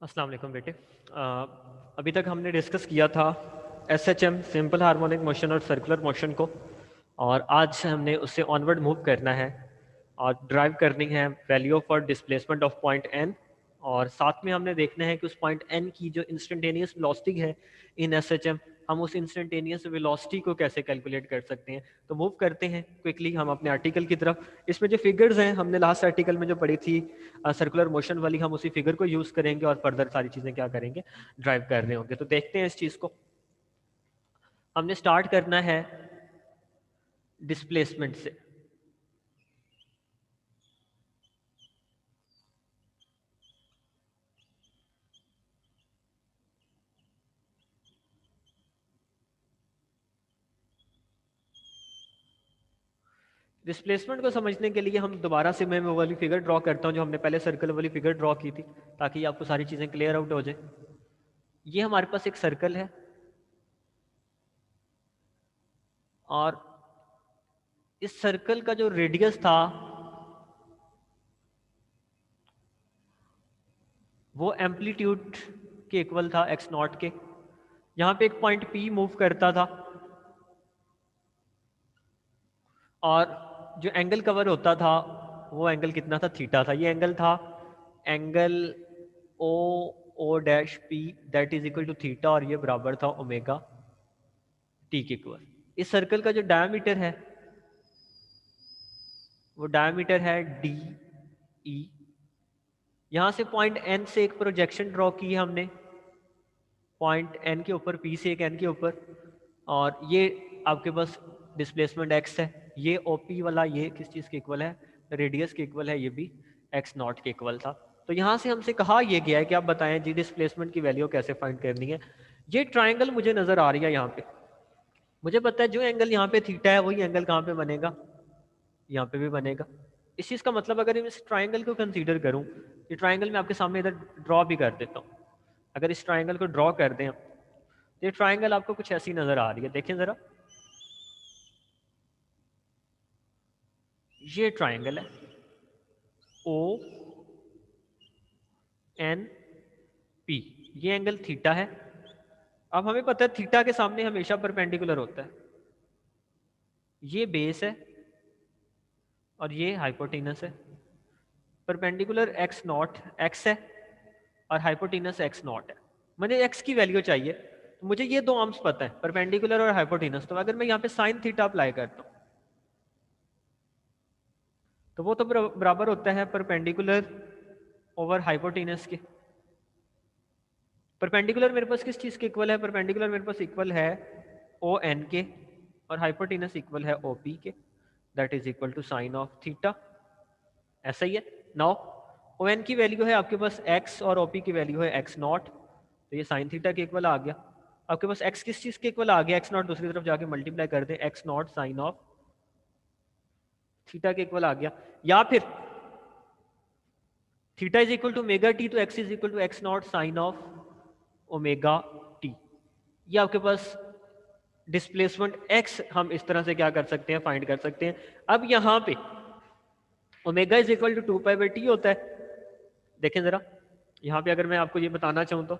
अस्सलाम वालेकुम बेटे। अभी तक हमने डिस्कस किया था एसएचएम सिंपल हार्मोनिक मोशन और सर्कुलर मोशन को, और आज हमने उससे ऑनवर्ड मूव करना है और ड्राइव करनी है value for displacement of point N. और साथ में हमने देखना है कि उस पॉइंट एन की जो इंस्टेंटेनियस वेलोसिटी है इन एसएचएम, हम उस इंस्टेंटेनियस वेलोसिटी को कैसे कैलकुलेट कर सकते हैं। तो मूव करते हैं क्विकली हम अपने आर्टिकल की तरफ। इसमें जो फिगर्स हैं हमने लास्ट आर्टिकल में जो पढ़ी थी सर्कुलर मोशन वाली, हम उसी फिगर को यूज़ करेंगे और फर्दर सारी चीज़ें क्या करेंगे, ड्राइव कर रहे होंगे। तो देखते हैं इस चीज़ को। हमने स्टार्ट करना है डिस्प्लेसमेंट से। डिस्प्लेसमेंट को समझने के लिए हम दोबारा से मैं वो वाली फिगर ड्रॉ करता हूँ जो हमने पहले सर्कल वाली फिगर ड्रॉ की थी, ताकि आपको सारी चीज़ें क्लियर आउट हो जाए। ये हमारे पास एक सर्कल है और इस सर्कल का जो रेडियस था वो एम्पलीट्यूड के इक्वल था एक्स नॉट के। यहाँ पे एक पॉइंट पी मूव करता था और जो एंगल कवर होता था वो एंगल कितना था, थीटा था। ये एंगल था angle O O dash P, that is equal to theta, और ये बराबर था ओमेगा टी के इक्वल। इस सर्कल का जो डायमीटर है वो डायमीटर है डी ई। यहाँ से पॉइंट एन से एक प्रोजेक्शन ड्रॉ की है हमने, पॉइंट एन के ऊपर, पी से एक एन के ऊपर, और ये आपके पास डिस्प्लेसमेंट एक्स है। ये ओ पी वाला ये किस चीज़ के इक्वल है, रेडियस के इक्वल है, ये भी एक्स नॉट के इक्वल था। तो यहाँ से हमसे कहा यह गया है कि आप बताएं जी डिस्प्लेसमेंट की वैल्यू कैसे फाइंड करनी है। ये ट्राइंगल मुझे नज़र आ रही है यहाँ पे, मुझे पता है जो एंगल यहाँ पे थीटा है वही एंगल कहाँ पे बनेगा, यहाँ पे भी बनेगा। इस चीज़ का मतलब अगर मैं इस ट्राइंगल को कंसीडर करूँ, ये ट्राइंगल मैं आपके सामने इधर ड्रॉ भी कर देता हूँ। अगर इस ट्राइंगल को ड्रॉ कर दें तो ये ट्राइंगल आपको कुछ ऐसी नज़र आ रही है, देखें ज़रा। ये ट्राइंगल है ओ एन पी, ये एंगल थीटा है। अब हमें पता है थीटा के सामने हमेशा परपेंडिकुलर होता है। ये बेस है और ये हाइपोटेनस है। परपेंडिकुलर एक्स नॉट एक्स है और हाइपोटेनस एक्स नॉट है। मुझे एक्स की वैल्यू चाहिए, तो मुझे ये दो आर्म्स पता है, परपेंडिकुलर और हाइपोटेनस। तो अगर मैं यहाँ पे साइन थीटा अप्लाई करता हूँ तो वो तो बराबर होता है परपेंडिकुलर ओवर हाइपोटेनस के। परपेंडिकुलर मेरे पास किस चीज़ के इक्वल है, परपेंडिकुलर मेरे पास इक्वल है ओ एन के, और हाइपोटेनस इक्वल है ओ पी के, that is equal to sine of theta. ऐसा ही है। नाउ ओ एन की वैल्यू है आपके पास एक्स और ओ पी की वैल्यू है एक्स नॉट, तो ये साइन थीटा के इक्वल आ गया। आपके पास एक्स किस चीज़ के इक्वल आ गया, एक्स नॉट दूसरी तरफ जाके मल्टीप्लाई कर दें, x naught sine of theta के इक्वल आ गया। या फिर theta is equal to omega t, तो x is equal to x naught sine of omega t. ये आपके पास डिस्प्लेसमेंट एक्स हम इस तरह से क्या कर सकते हैं, फाइंड कर सकते हैं। अब यहाँ पे omega is equal to two pi by T होता है। देखें जरा, यहाँ पे अगर मैं आपको ये बताना चाहूँ तो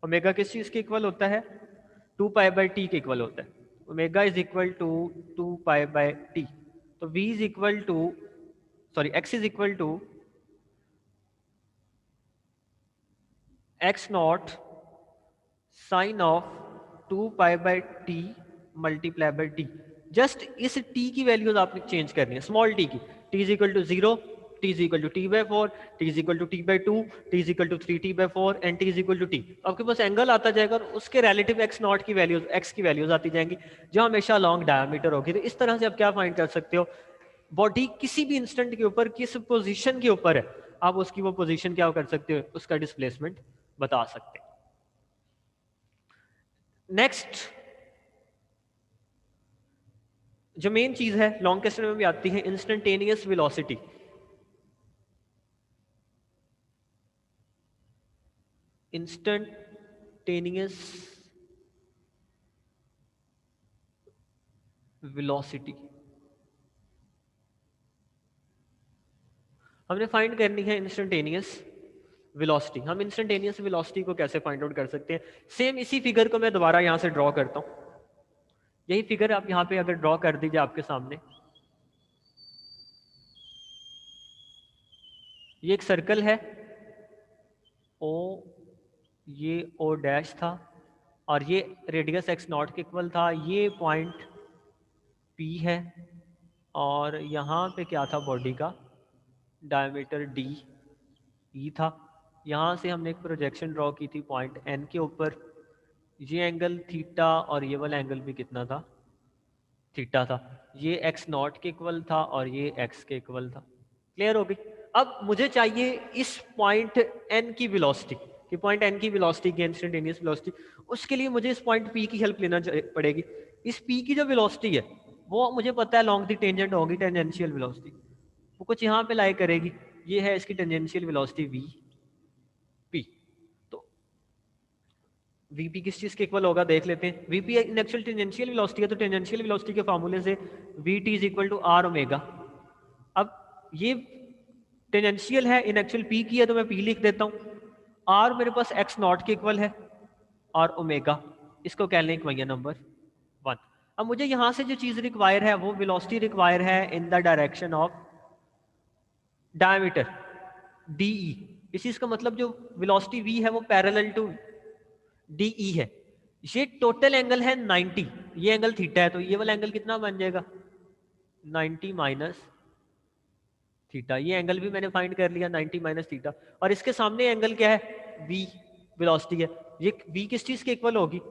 ओमेगा किस चीज़ के इक्वल होता है, टू पाई बाई टी के इक्वल होता है। Omega is equal to two pi by T, तो v is equal to, sorry x is equal to x naught sine of two pi by T multiply by T. Just इस t की values आपने change करनी है, small t की। t is equal to zero, t is equal to T by four, t is equal to T by two, t is equal to three T by four, and t is equal to T. आपके पास angle आता जाएगा और उसके relative x naught की values, x की values आती जाएंगी जो हमेशा लॉन्ग डायमीटर होगी। तो इस तरह से आप क्या फाइंड कर सकते हो, बॉडी किसी भी इंस्टेंट के ऊपर किस पोजीशन के ऊपर है, आप उसकी वो पोजीशन क्या कर सकते हो, उसका डिस्प्लेसमेंट बता सकते हैं। नेक्स्ट जो मेन चीज है लॉन्ग क्वेश्चन में भी आती है, इंस्टेंटेनियस वेलोसिटी। इंस्टेंटेनियस वेलोसिटी हमने फाइंड करनी है इंस्टेंटेनियस। वेलोसिटी। हम इंस्टेंटेनियस वेलोसिटी को कैसे फाइंड आउट कर सकते हैं? सेम इसी फिगर को मैं दोबारा यहाँ से ड्रॉ करता हूँ। यही फिगर आप यहाँ पे अगर ड्रॉ कर दीजिए आपके सामने, ये एक सर्कल है ओ, ये ओ डैश था और ये रेडियस एक्स नॉट के इक्वल था, ये पॉइंट पी है और यहाँ पे क्या था, बॉडी का डायमीटर डी ई था। यहाँ से हमने एक प्रोजेक्शन ड्रॉ की थी पॉइंट एन के ऊपर, ये एंगल थीटा और ये वाला एंगल भी कितना था, थीटा था। ये एक्स नॉट के इक्वल था और ये एक्स के इक्वल था। क्लियर हो गई? अब मुझे चाहिए इस पॉइंट एन की वेलोसिटी, कि पॉइंट एन की वेलोसिटी की इंस्टेंटेनियस वेलोसिटी। उसके लिए मुझे इस पॉइंट पी की हेल्प लेना पड़ेगी। इस पी की जो वेलोसिटी है वो मुझे पता है लॉन्ग द टेंजेंट होगी टेंजेंशियल वेलोसिटी, वो कुछ यहाँ पे लाई करेगी। ये है इसकी टेंजेंशियल वेलोसिटी वी पी। तो वीपी किस चीज के इक्वल होगा देख लेते हैं। VP in actual tangential velocity है, तो टेंजेंशियल वेलोसिटी के फार्मूले से V T is equal to R omega. अब ये टेंजेंशियल है, इन एक्चुअल पी की है तो मैं पी लिख देता हूँ। आर मेरे पास एक्स नॉट के इक्वल है और ओमेगा, इसको कह लें इक्वेशन नंबर 1। अब मुझे यहाँ से जो चीज़ रिक्वायर है वो वेलोसिटी रिक्वायर है in the direction of diameter DE. इस चीज़ का मतलब जो वेलोसिटी वी है वो पैरेलल टू डीई है। ये टोटल एंगल है 90, ये एंगल थीटा है, तो ये वाला एंगल कितना बन जाएगा 90 माइनस थीटा। ये एंगल भी मैंने फाइंड कर लिया 90 माइनस थीटा। और इसके सामने एंगल क्या है, वी वेलोसिटी है। ये वी किस चीज के इक्वल होगी,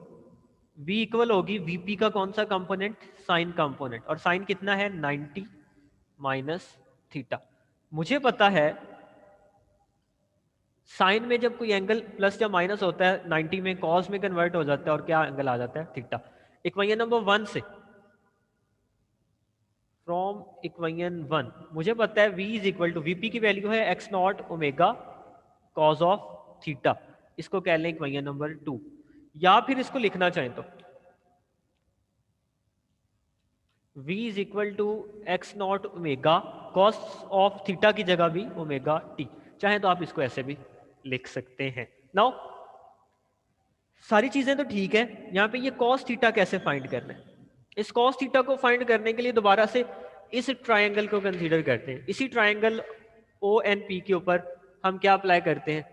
वी इक्वल होगी वीपी का कौन सा कंपोनेंट, साइन कंपोनेंट। और साइन कितना है 90 माइनस थीटा। मुझे पता है साइन में जब कोई एंगल प्लस या माइनस होता है 90 में कॉस में कन्वर्ट हो जाता है और क्या एंगल आ जाता है, थीटा। इक्वेशन नंबर 1 से, फ्रॉम इक्वेशन 1 मुझे पता है v is equal to, VP की वैल्यू है X naught omega cos of theta, इसको कह लें इक्वेशन नंबर 2। या फिर इसको लिखना चाहें तो v is equal to x naught omega cos of theta की जगह भी ओमेगा टी, चाहे तो आप इसको ऐसे भी लिख सकते हैं। नाउ सारी चीजें तो ठीक है, यहाँ पे ये कॉस थीटा कैसे फाइंड करना है? इस कॉस थीटा को फाइंड करने के लिए दोबारा से इस ट्रायंगल को कंसीडर करते हैं। इसी ट्रायंगल ओ एन पी के ऊपर हम क्या अप्लाई करते हैं,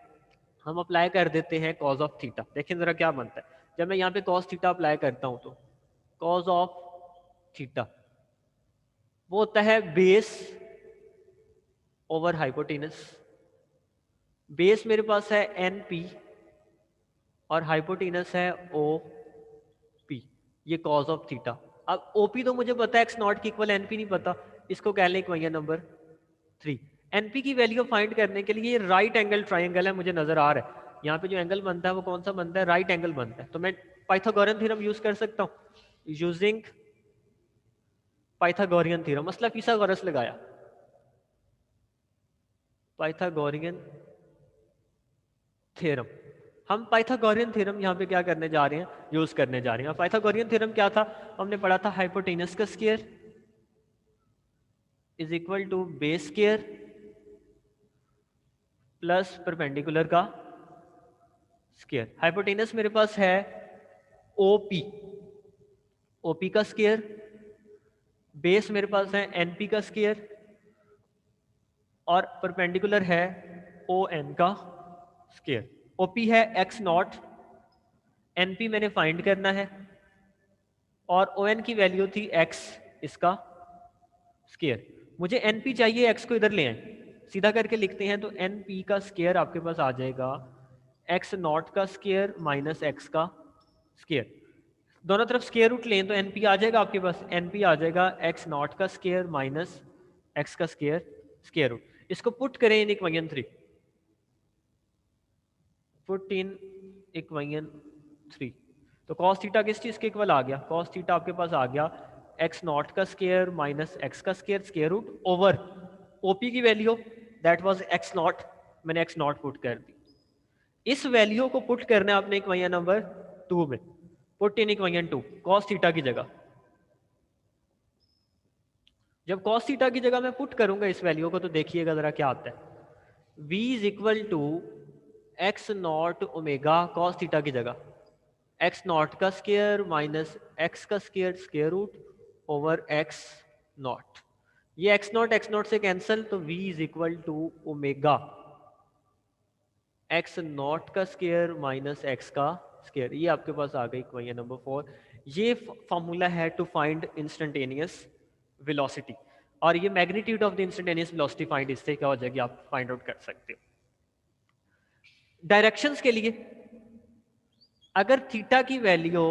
हम अप्लाई कर देते हैं कॉज ऑफ थीटा। देखें जरा क्या बनता है जब मैं यहाँ पे कॉस थीटा अप्लाई करता हूं। तो कॉज ऑफ थीटा वो होता है बेस ओवर हाइपोटेनस। बेस मेरे पास है एन पी और हाइपोटेनस है ओ पी, ये कॉज ऑफ थीटा। अब ओपी तो मुझे पता है एक्स नॉट की इक्वल, एनपी नहीं पता, इसको कह लें इक्वेशन नंबर 3। एनपी की वैल्यू फाइंड करने के लिए ये राइट एंगल ट्राइंगल है, मुझे नजर आ रहा है यहाँ पे जो एंगल बनता है वो कौन सा बनता है, राइट एंगल बनता है। तो मैं पाइथागोरियन थ्योरम यूज कर सकता हूँ। यूजिंग पाइथागोरियन थ्योरम, मसला फिसागोरस लगाया, पाइथागोरियन थ्योरम। हम पाइथागोरियन थ्योरम यहाँ पे क्या करने जा रहे हैं, यूज करने जा रहे हैं। पाइथागोरियन थ्योरम क्या था, हमने पढ़ा था हाइपोटेनस का square is equal to base square plus perpendicular का स्क्वायर। हाइपोटेनस मेरे पास है ओपी, ओपी का स्क्वायर, बेस मेरे पास है एनपी का स्क्वायर और परपेंडिकुलर है ओ एन का स्क्वायर। ओपी है एक्स नॉट, एनपी मैंने फाइंड करना है और ओ एन की वैल्यू थी एक्स, इसका स्क्वायर। मुझे एनपी चाहिए, एक्स को इधर ले आए, सीधा करके लिखते हैं। तो एनपी का स्क्वायर आपके पास आ जाएगा एक्स नॉट का स्क्वायर माइनस एक्स का स्क्वायर। दोनों तरफ स्क्वायर रूट लें तो एनपी आ जाएगा आपके पास, एनपी आ जाएगा एक्स नॉट का स्क्वायर माइनस एक्स का स्क्वायर स्क्वायर रूट। इसको पुट करें in equation 3, put in equation 3। तो कॉस थीटा किस चीज के इक्वल आ गया, कॉस थीटा आपके पास आ गया एक्स नॉट का स्क्वायर माइनस एक्स का square square root over OP की value that was x naught, मैंने एक्स नॉट पुट कर दी। इस वैल्यू को पुट करना है आपने इक्वेशन नंबर 2 में, put in equation 2 cos theta की जगह। जब कॉस थीटा की जगह मैं पुट करूंगा इस वैल्यू को तो देखिएगा जरा क्या आता है। v is equal to x naught omega cos theta की जगह एक्स नॉट का स्केयर माइनस एक्स का square square root over X naught. ये एक्स नॉट से कैंसिल, तो v is equal to omega x naught का स्केयर माइनस एक्स का square. ये आपके पास आ गई क्वेश्चन नंबर 4। ये फॉर्मूला है टू फाइंड इंस्टेंटेनियस वेलोसिटी, और ये magnitude of the instantaneous velocity find इससे क्या हो जाएगी आप फाइंड आउट कर सकते हो। डायरेक्शंस के लिए अगर थीटा की वैल्यू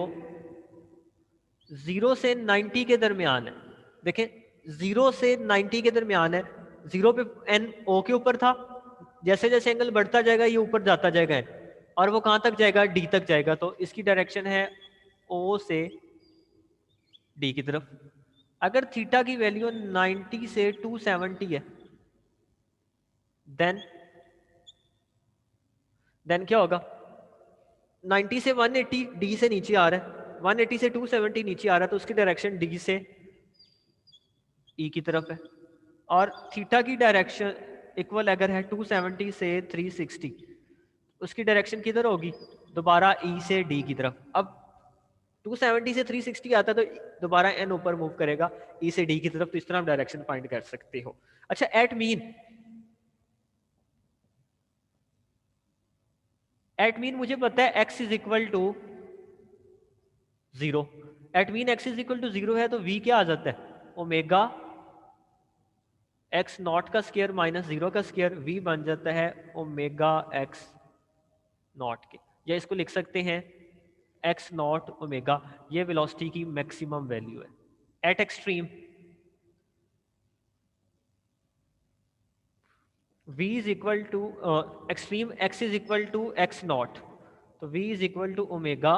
0 से 90 के दरमियान है, देखें 0 से 90 के दरमियान है, 0 पे एन ओ के ऊपर था, जैसे जैसे एंगल बढ़ता जाएगा ये ऊपर जाता जाएगा एन, और वो कहां तक जाएगा डी तक जाएगा, तो इसकी डायरेक्शन है ओ से डी की तरफ। अगर थीटा की वैल्यू 90 से 270 है, देन क्या होगा, 90 से 180 डी से नीचे आ रहा है, 180 से 270 नीचे आ रहा है, तो उसकी डायरेक्शन डी से ई की तरफ है। और थीटा की डायरेक्शन इक्वल अगर है 270 से 360, उसकी डायरेक्शन किधर होगी, दोबारा ई से डी की तरफ। अब 270 से 360 आता है तो दोबारा एन ऊपर मूव करेगा ई से डी की तरफ, तो इस तरह आप डायरेक्शन फाइंड कर सकते हो। अच्छा, एट मीन मुझे पता है x is equal to 0। At mean x is equal to 0 है तो v क्या आ जाता है, ओमेगा x नॉट का स्केयर माइनस 0 का स्केयर, v बन जाता है ओमेगा x नॉट के, या इसको लिख सकते हैं x नॉट ओमेगा। ये वेलोसिटी की मैक्सिमम वैल्यू है at extreme. v is equal to extreme x is equal to x naught, तो v is equal to omega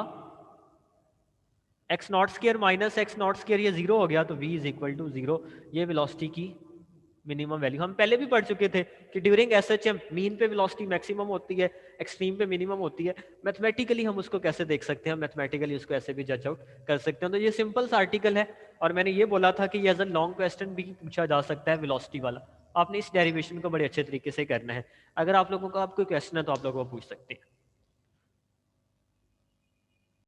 x naught square minus x naught square, ये 0 हो गया, तो v is equal to 0। ये velocity की minimum value हम पहले भी पढ़ चुके थे कि ड्यूरिंग एसएचएम मीन पे वेलोसिटी मैक्सिमम होती है, एक्सट्रीम पे मिनिमम होती है। मैथमेटिकली हम उसको कैसे देख सकते हैं, मैथमेटिकली उसको ऐसे भी जज आउट कर सकते हैं। तो ये सिंपल सा आर्टिकल है, और मैंने ये बोला था कि ये एज अ लॉन्ग क्वेश्चन भी पूछा जा सकता है वेलोसिटी वाला। आपने इस डेरिवेशन को बड़े अच्छे तरीके से करना है। अगर आप लोगों का कोई क्वेश्चन है तो आप लोगों को पूछ सकते हैं।